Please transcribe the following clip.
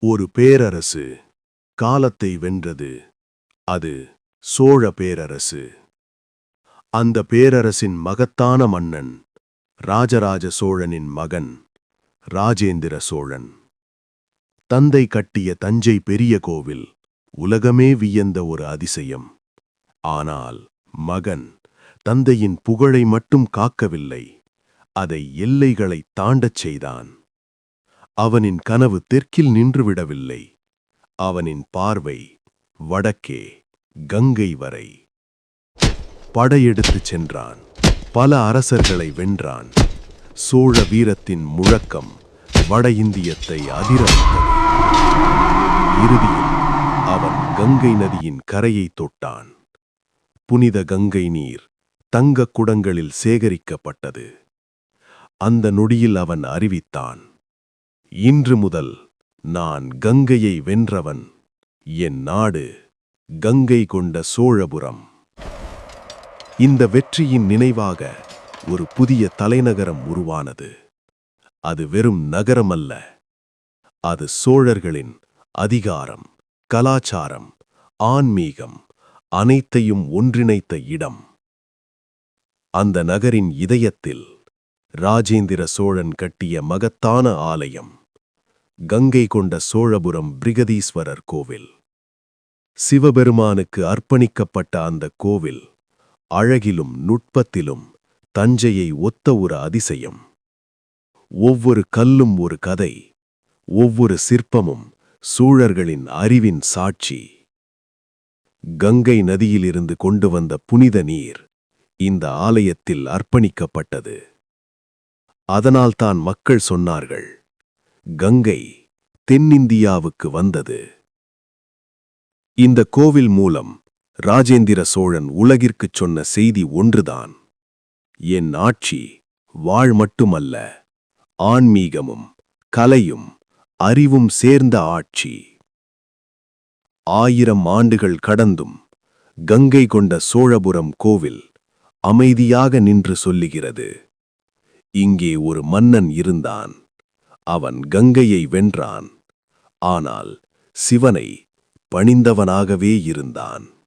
ஒரு பேரரசு காலத்தை வென்றது. அது சோழ பேரரசு. அந்த பேரரசின் மகத்தான மன்னன் ராஜராஜ சோழனின் மகன் ராஜேந்திர சோழன். தந்தை கட்டிய தஞ்சை பெரிய கோவில் உலகமே வியந்த ஒரு அதிசயம். ஆனால் மகன் தந்தையின் புகழை மட்டும் காக்கவில்லை, அதை எல்லைகளைத் தாண்டச் செய்தான். அவனின் கனவு தெற்கில் நின்றுவிடவில்லை. அவனின் பார்வை வடக்கே கங்கை வரை. படையெடுத்துச் சென்றான். பல அரசர்களை வென்றான். சோழ வீரத்தின் முழக்கம் வட இந்தியத்தை அதிரவைத்தது. இறுதியில் அவன் கங்கை நதியின் கரையை தொட்டான். புனித கங்கை நீர் தங்கக் குடங்களில் சேகரிக்கப்பட்டது. அந்த நொடியில் அவன் அறிவித்தான், இன்று முதல் நான் கங்கையை வென்றவன். என் நாடு கங்கை கொண்ட சோழபுரம். இந்த வெற்றியின் நினைவாக ஒரு புதிய தலைநகரம் உருவானது. அது வெறும் நகரம் அல்ல, அது சோழர்களின் அதிகாரம், கலாச்சாரம், ஆன்மீகம் அனைத்தையும் ஒன்றிணைத்த இடம். அந்த நகரின் இதயத்தில் ராஜேந்திர சோழன் கட்டிய மகத்தான ஆலயம், கங்கை கொண்ட சோழபுரம் பிருகதீஸ்வரர் கோவில். சிவபெருமானுக்கு அர்ப்பணிக்கப்பட்ட அந்த கோவில் அழகிலும் நுட்பத்திலும் தஞ்சையை ஒத்த ஒரு அதிசயம். ஒவ்வொரு கல்லும் ஒரு கதை, ஒவ்வொரு சிற்பமும் சோழர்களின் அறிவின் சாட்சி. கங்கை நதியிலிருந்து கொண்டு வந்த புனித நீர் இந்த ஆலயத்தில் அர்ப்பணிக்கப்பட்டது. அதனால்தான் மக்கள் சொன்னார்கள், கங்கை தென்னிந்தியாவுக்கு வந்தது. இந்த கோவில் மூலம் ராஜேந்திர சோழன் உலகிற்குச் சொன்ன செய்தி ஒன்றுதான், என் ஆட்சி வாழ் மட்டுமல்ல, ஆன்மீகமும் கலையும் அறிவும் சேர்ந்த ஆட்சி. 1000 ஆண்டுகள் கடந்தும் கங்கை கொண்ட சோழபுரம் கோவில் அமைதியாக நின்று சொல்லுகிறது, இங்கே ஒரு மன்னன் இருந்தான். அவன் கங்கையை வென்றான், ஆனால் சிவனை பணிந்தவனாகவே இருந்தான்.